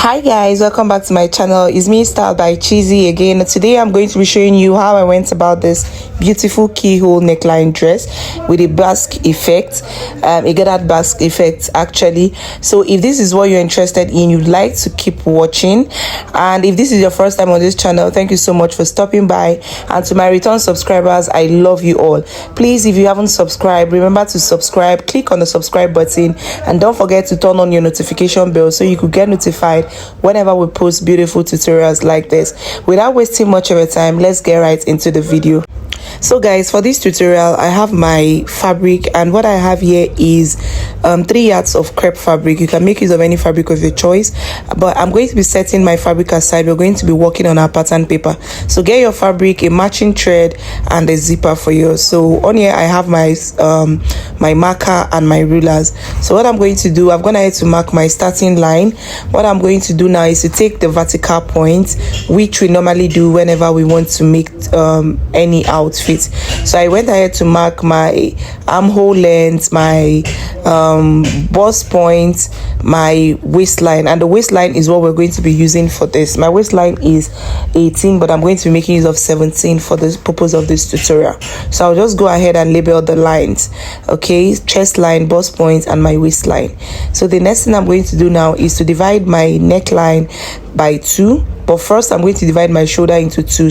Hi guys, welcome back to my channel. It's me, Style by Cheesy again. Today I'm going to be showing you how I went about this beautiful keyhole neckline dress with a basque effect, a gathered basque effect actually. So if this is what you're interested in, you'd like to keep watching. And if this is your first time on this channel, thank you so much for stopping by. And to my return subscribers, I love you all. Please, if you haven't subscribed, remember to subscribe. Click on the subscribe button and don't forget to turn on your notification bell so you could get notified whenever we post beautiful tutorials like this. Without wasting much of your time, let's get right into the video. So guys, for this tutorial I have my fabric, and what I have here is 3 yards of crepe fabric. You can make use of any fabric of your choice, but I'm going to be setting my fabric aside. We're going to be working on our pattern paper. So get your fabric, a matching thread, and a zipper for yours. So on here I have my my marker and my rulers. So what I'm going to do, I've gone ahead to mark my starting line. What I'm going to do now is to take the vertical point, which we normally do whenever we want to make any outfit. So I went ahead to mark my armhole length, my bust point, my waistline, and the waistline is what we're going to be using for this. My waistline is 18, but I'm going to be making use of 17 for the purpose of this tutorial. So I'll just go ahead and label the lines. Okay, chest line, bust point, and my waistline. So the next thing I'm going to do now is to divide my neckline by 2. But first I'm going to divide my shoulder into 2.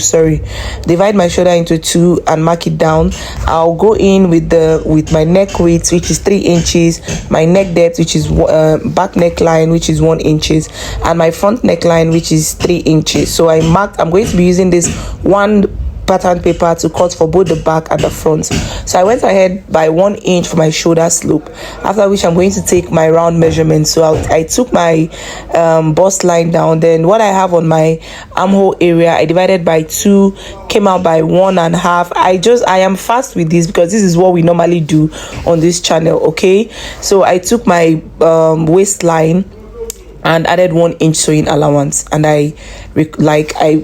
Divide my shoulder into 2 and mark it down. I'll go in with my neck width, which is 3 inches, my neck depth, which is back neckline, which is 1 inch, and my front neckline, which is 3 inches. So I'm going to be using this one pattern paper to cut for both the back and the front. So I went ahead by 1 inch for my shoulder slope, after which I'm going to take my round measurement. So I took my bust line down, then what I have on my armhole area I divided by 2, came out by 1.5. I am fast with this because this is what we normally do on this channel. Okay, so I took my waistline and added 1 inch sewing allowance, and I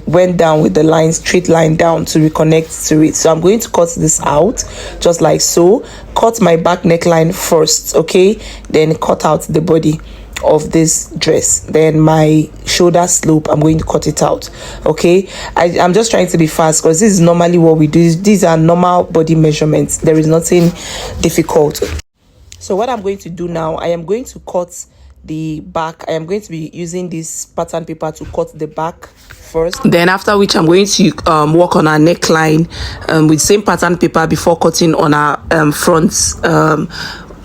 went down with the line, straight line down to reconnect to it. So I'm going to cut this out just like so. Cut my back neckline first, okay, then cut out the body of this dress. Then my shoulder slope, I'm going to cut it out. Okay, I'm just trying to be fast because this is normally what we do. These are normal body measurements. There is nothing difficult. So what I'm going to do now, I am going to cut the back. I am going to be using this pattern paper to cut the back first, then after which I'm going to work on our neckline with same pattern paper before cutting on our front,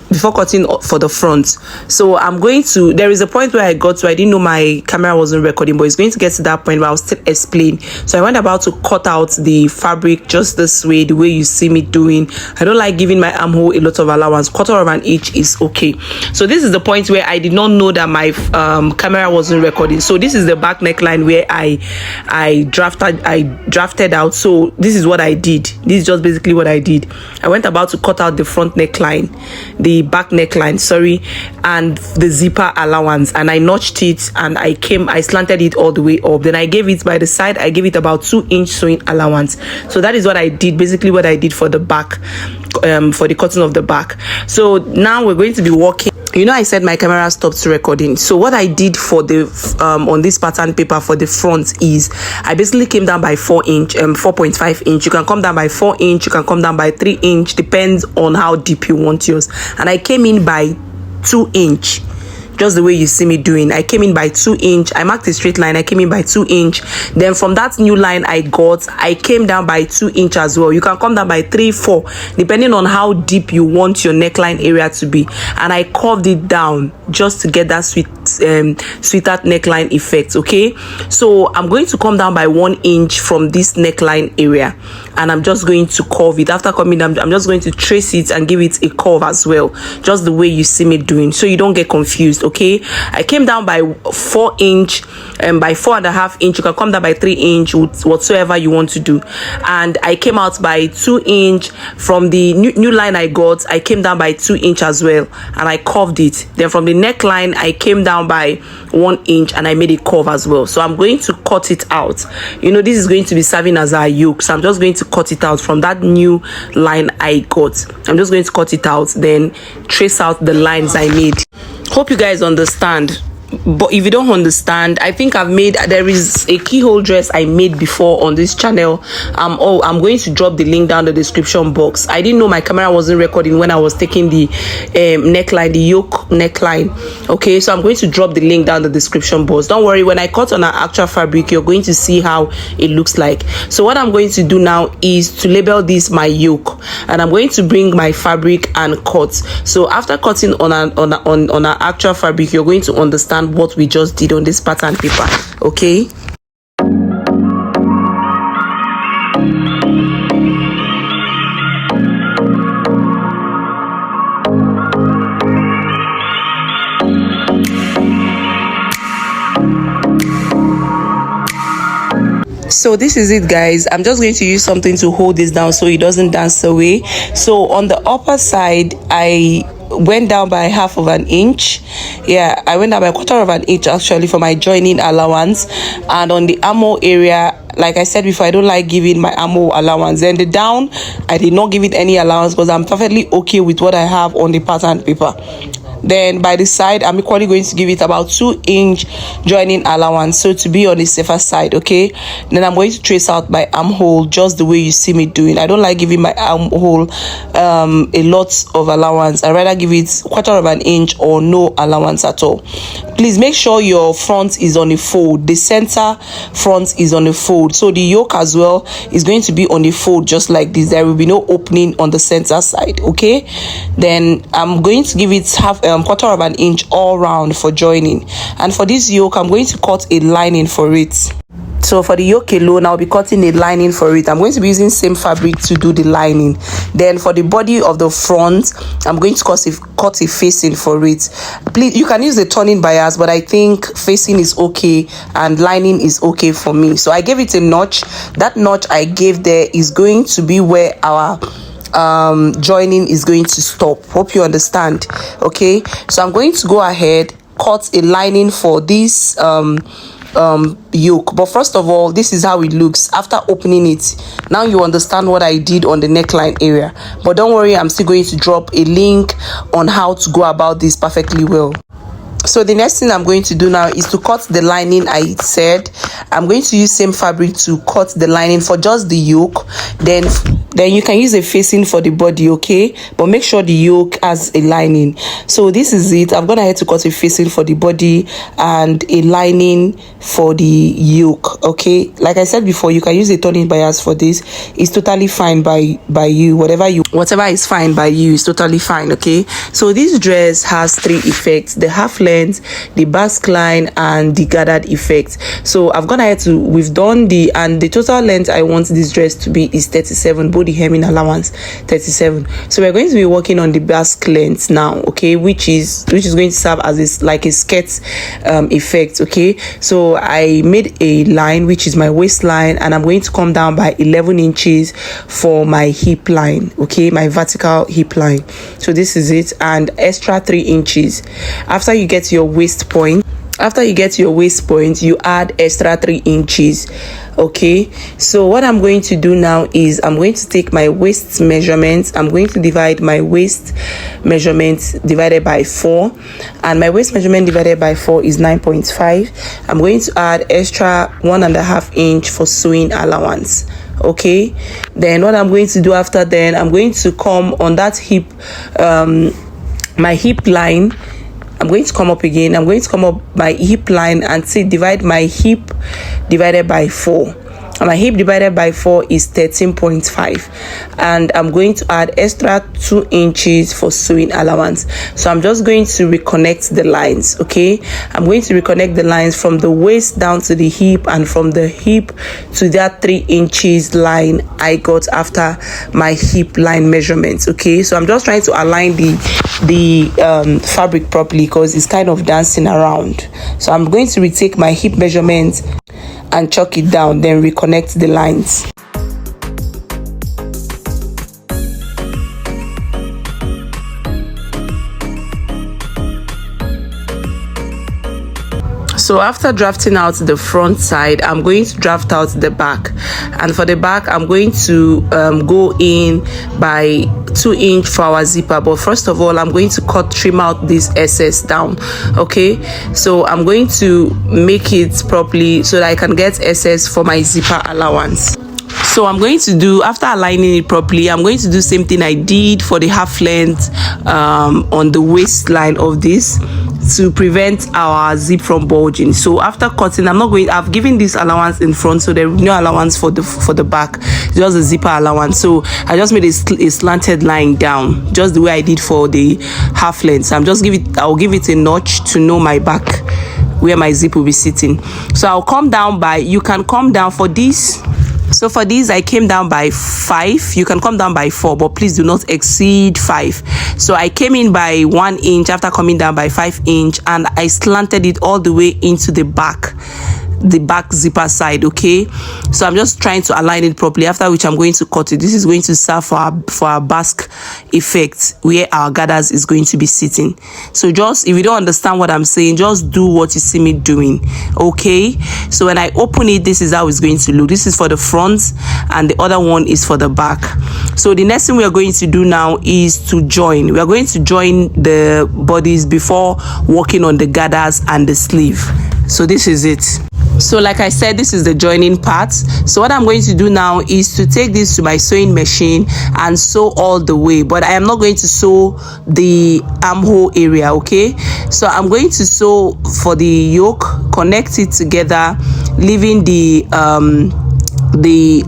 before cutting for the front. So I'm going to, there is a point where I got to, I didn't know my camera wasn't recording, but it's going to get to that point where I'll still explain. So I went about to cut out the fabric just this way, the way you see me doing. I don't like giving my armhole a lot of allowance. 1/4 of an inch is okay. So this is the point where I did not know that my camera wasn't recording. So this is the back neckline where I drafted out. So this is what I did. This is just basically what I did. I went about to cut out the front neckline, the back neckline, and the zipper allowance, and I notched it, and I slanted it all the way up. Then I gave it by the side, I gave it about 2 inch sewing allowance. So that is what I did, basically what I did for the back, for the cutting of the back. So now we're going to be working. You know, I said my camera stopped recording. So what I did for the on this pattern paper for the front is I basically came down by 4 inch, 4.5 inch. You can come down by 4 inch, you can come down by 3 inch, depends on how deep you want yours. And I came in by 2 inch, just the way you see me doing. I came in by 2 inch. I marked a straight line. I came in by 2 inch. Then from that new line I came down by 2 inch as well. You can come down by 3, 4, depending on how deep you want your neckline area to be. And I curved it down just to get that sweetheart neckline effect. Okay, so I'm going to come down by 1 inch from this neckline area, and I'm just going to curve it. After coming down, I'm just going to trace it and give it a curve as well, just the way you see me doing, so you don't get confused. Okay, I came down by 4 inch and by 4.5 inch. You can come down by 3 inch, whatsoever you want to do. And I came out by 2 inch from the new line I got. I came down by 2 inch as well, and I curved it. Then from the neckline I came down by 1 inch and I made a curve as well. So I'm going to cut it out. You know, this is going to be serving as our yoke, so I'm just going to cut it out from that new line I got. I'm just going to cut it out, then trace out the lines I made. Hope you guys understand. but if you don't understand, I think there is a keyhole dress I made before on this channel. I'm going to drop the link down the description box. I didn't know my camera wasn't recording when I was taking the neckline, the yoke neckline. Okay, so I'm going to drop the link down the description box. Don't worry, when I cut on our actual fabric, you're going to see how it looks like. So what I'm going to do now is to label this my yoke, and I'm going to bring my fabric and cut. So after cutting on our actual fabric, you're going to understand what we just did on this pattern paper. Okay, so this is it, guys. I'm just going to use something to hold this down so it doesn't dance away. So on the upper side, I went down by half of an inch. Yeah, I went down by a quarter of an inch actually for my joining allowance. And on the armhole area, like I said before, I don't like giving my armhole allowance. Then the down, I did not give it any allowance because I'm perfectly okay with what I have on the pattern paper. Then by the side, I'm equally going to give it about 2-inch joining allowance, so to be on the safer side. Okay, then I'm going to trace out my armhole just the way you see me doing. I don't like giving my armhole a lot of allowance. I rather give it quarter of an inch or no allowance at all. Please make sure your front is on a fold. The center front is on a fold, so the yoke as well is going to be on a fold just like this. There will be no opening on the center side. Okay, then I'm going to give it quarter of an inch all round for joining. And for this yoke, I'm going to cut a lining for it. So for the yoke alone, I'll be cutting a lining for it. I'm going to be using same fabric to do the lining. Then for the body of the front, I'm going to cut a facing for it. Please, you can use the turning bias, but I think facing is okay and lining is okay for me. So I gave it a notch. That notch I gave there is going to be where our joining is going to stop. Hope you understand. Okay, so I'm going to go ahead, cut a lining for this yoke. But first of all, this is how it looks after opening it. Now you understand what I did on the neckline area, but don't worry, I'm still going to drop a link on how to go about this perfectly well. So the next thing I'm going to do now is to cut the lining. I said I'm going to use same fabric to cut the lining for just the yoke. Then you can use a facing for the body, okay, but make sure the yoke has a lining. So this is it. I'm gonna have to cut a facing for the body and a lining for the yoke. Okay, like I said before, you can use a turning bias for this. It's totally fine by you. Whatever is fine by you is totally fine. Okay, so this dress has 3 effects: the half length, the basque line, and the gathered effect. So I've gone ahead to, we've done the total length I want this dress to be is 37, both the hemming allowance 37. So we're going to be working on the basque length now, okay, which is going to serve as like a skirt effect. Okay, so I made a line which is my waistline, and I'm going to come down by 11 inches for my hip line, okay, my vertical hip line. So this is it, and extra 3 inches after you get your waist point. After you get your waist point, you add extra 3 inches. Okay, so what I'm going to do now is I'm going to take my waist measurement. I'm going to divide my waist measurement divided by 4, and my waist measurement divided by 4 is 9.5. I'm going to add extra 1.5 inch for sewing allowance. Okay, then what I'm going to do after then, I'm going to come on that hip, my hip line. I'm going to come up again. I'm going to come up my hip line and say divide my hip divided by 4. And my hip divided by 4 is 13.5, and I'm going to add extra 2 inches for sewing allowance. So I'm just going to reconnect the lines. Okay, I'm going to reconnect the lines from the waist down to the hip, and from the hip to that 3 inches line I got after my hip line measurements. Okay, so I'm just trying to align the fabric properly because it's kind of dancing around. So I'm going to retake my hip measurement and chalk it down, then reconnect the lines. So after drafting out the front side, I'm going to draft out the back, and for the back I'm going to go in by 2" for our zipper. But first of all, I'm going to trim out this excess down. Okay, so I'm going to make it properly so that I can get excess for my zipper allowance. So I'm going to do, after aligning it properly, I'm going to do same thing I did for the half length on the waistline of this, to prevent our zip from bulging. So after cutting, I've given this allowance in front, so there is no allowance for the back, just a zipper allowance. So I just made a slanted line down, just the way I did for the half length. So I'll give it a notch to know my back, where my zip will be sitting. So I'll come down by, you can come down for this. So for these, I came down by 5. You can come down by 4, but please do not exceed 5. So I came in by 1 inch after coming down by 5 inch, and I slanted it all the way into the back zipper side. Okay, so I'm just trying to align it properly, after which I'm going to cut it. This is going to serve for our basque effect, where our gathers is going to be sitting. So just, if you don't understand what I'm saying, just do what you see me doing. Okay, so when I open it, this is how it's going to look. This is for the front, and the other one is for the back. So the next thing we are going to do now is to join. We are going to join the bodies before working on the gathers and the sleeve. So this is it. So like I said, this is the joining part. So what I'm going to do now is to take this to my sewing machine and sew all the way, but I am not going to sew the armhole area. Okay, so I'm going to sew for the yoke, connect it together, leaving the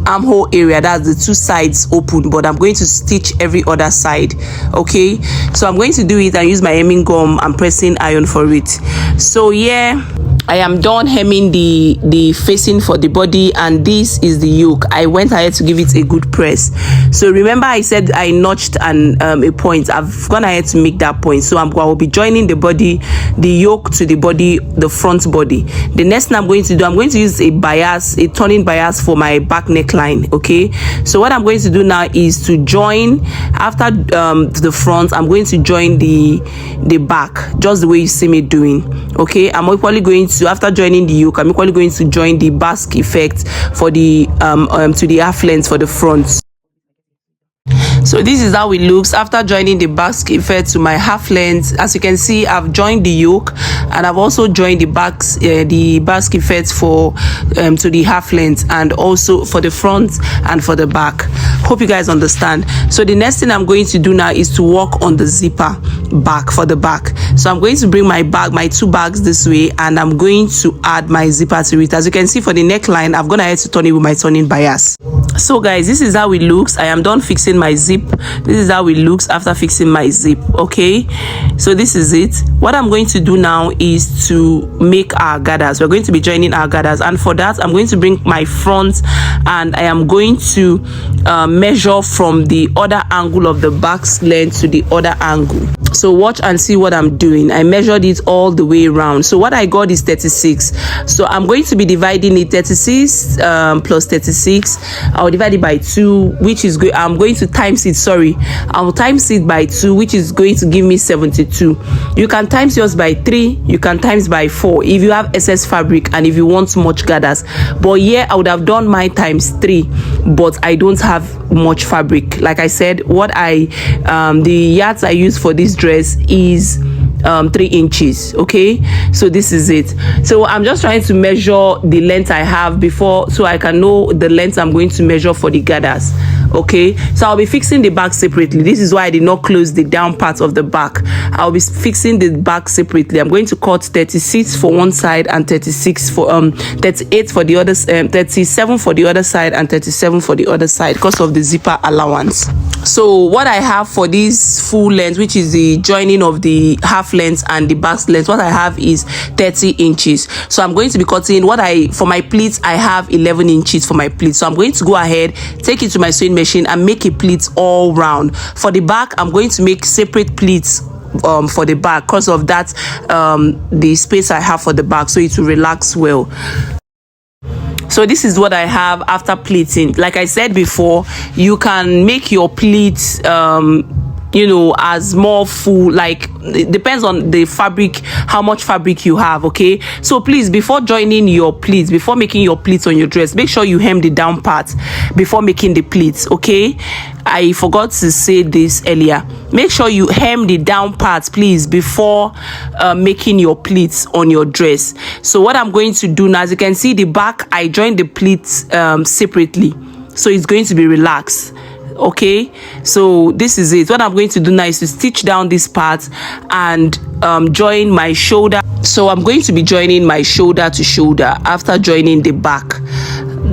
armhole area, that's the 2 sides open, but I'm going to stitch every other side. Okay, so I'm going to do it and use my hemming gum and pressing iron for it. So yeah, I am done hemming the facing for the body, and this is the yoke. I went ahead to give it a good press. So remember I said I notched a point. I've gone ahead to make that point. So I will be joining the body, the yoke to the body, the front body. The next thing I'm going to do, I'm going to use a turning bias for my back neckline. Okay, so what I'm going to do now is to join, after the front, I'm going to join the back, just the way you see me doing. Okay, I'm equally going to, after joining the yoke, I'm equally going to join the basque effect for the to the half length for the front. So this is how it looks after joining the basque effect to my half length. As you can see, I've joined the yoke, and I've also joined the basque effect for to the half length, and also for the front and for the back. Hope you guys understand. So the next thing I'm going to do now is to work on the zipper back for the back. So I'm going to bring my 2 bags this way, and I'm going to add my zipper to it. As you can see, for the neckline, I've gone ahead to turn it with my turning bias. So guys, this is how it looks. I am done fixing my zip. This is how it looks after fixing my zip. Okay, so this is it. What I'm going to do now is to make our gathers. We're going to be joining our gathers, and for that I'm going to bring my front, and I am going to measure from the other angle of the back's length to the other angle. So watch and see what I'm doing. I measured it all the way around. So what I got is 36. So I'm going to be dividing it 36 plus 36. I'll divide it by 2, which is good. I'm going to times it. Sorry, I'll times it by 2, which is going to give me 72. You can times yours by 3. You can times by 4 if you have excess fabric and if you want much gathers. But yeah, I would have done my times 3, but I don't have much fabric. Like I said, the yards I use for this dress is 3 inches. Okay, so this is it. So I'm just trying to measure the length I have before, so I can know the length I'm going to measure for the gathers. Okay, so I'll be fixing the back separately. This is why I did not close the down part of the back. I'll be fixing the back separately. I'm going to cut 36 for one side and 36 for 38 for the other, 37 for the other side and 37 for the other side, because of the zipper allowance. So what I have for this full length, which is the joining of the half length and the back length, what I have is 30 inches. So I'm going to be cutting for my pleats. I have 11 inches for my pleats. So I'm going to go ahead, take it to my sewing machine and make a pleat all round. For the back, I'm going to make separate pleats for the back, because of that the space I have for the back, so it will relax well. So this is what I have after pleating. Like I said before, you can make your pleats you know, as more full. Like, it depends on the fabric, how much fabric you have. Okay, so please, before joining your pleats, before making your pleats on your dress, make sure you hem the down part before making the pleats. Okay, I forgot to say this earlier. Make sure you hem the down part, please, before making your pleats on your dress. So what I'm going to do now, as you can see, the back, I joined the pleats separately, so it's going to be relaxed. Okay, so this is it. What I'm going to do now is to stitch down this part and join my shoulder. So I'm going to be joining my shoulder to shoulder after joining the back,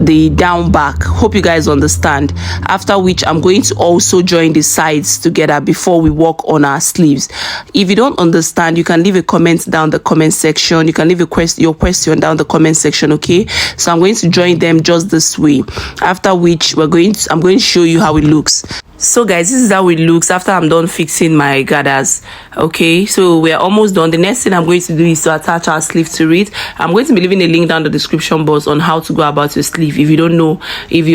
the down back. Hope you guys understand. After which I'm going to also join the sides together before we work on our sleeves. If you don't understand, you can leave a comment down the comment section. You can leave your question down the comment section. Okay, so I'm going to join them just this way, after which I'm going to show you how it looks. So guys, this is how it looks after I'm done fixing my gathers. Okay, so we're almost done. The next thing I'm going to do is to attach our sleeve to it. I'm going to be leaving a link down the description box on how to go about your sleeve. If you don't know, if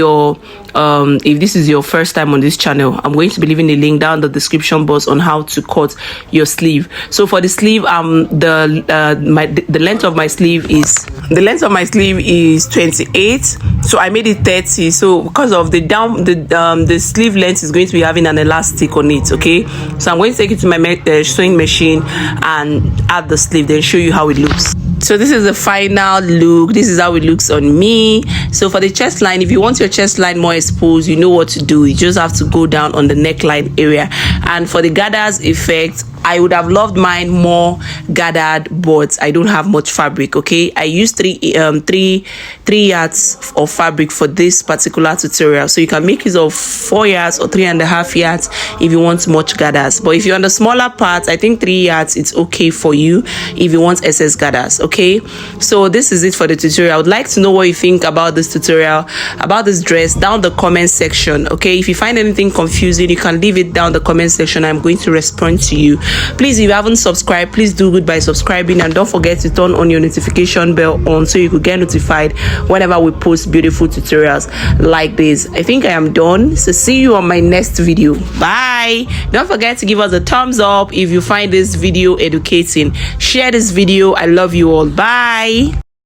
this is your first time on this channel, I'm going to be leaving a link down the description box on how to cut your sleeve. So for the sleeve, the length of my sleeve is 28, so I made it 30. So because of the sleeve length is going to be having an elastic on it. Okay, so I'm going to take it to my sewing machine and add the sleeve, then show you how it looks. So this is the final look. This is how it looks on me. So for the chest line, if you want your chest line more exposed, you know what to do. You just have to go down on the neckline area. And for the gathers effect, I would have loved mine more gathered, but I don't have much fabric. Okay, I used three yards of fabric for this particular tutorial, so you can make use of 4 yards or 3.5 yards if you want much gathers. But if you're on the smaller parts, I think 3 yards it's okay for you if you want excess gathers. Okay, so this is it for the tutorial. I would like to know what you think about this tutorial, about this dress, down the comment section. Okay, if you find anything confusing, you can leave it down the comment section. I'm going to respond to you. Please, if you haven't subscribed, please do good by subscribing, and don't forget to turn on your notification bell on so you could get notified whenever we post beautiful tutorials like this. I think I am done, so see you on my next video. Bye. Don't forget to give us a thumbs up if you find this video educating. Share this video. I love you all. Bye.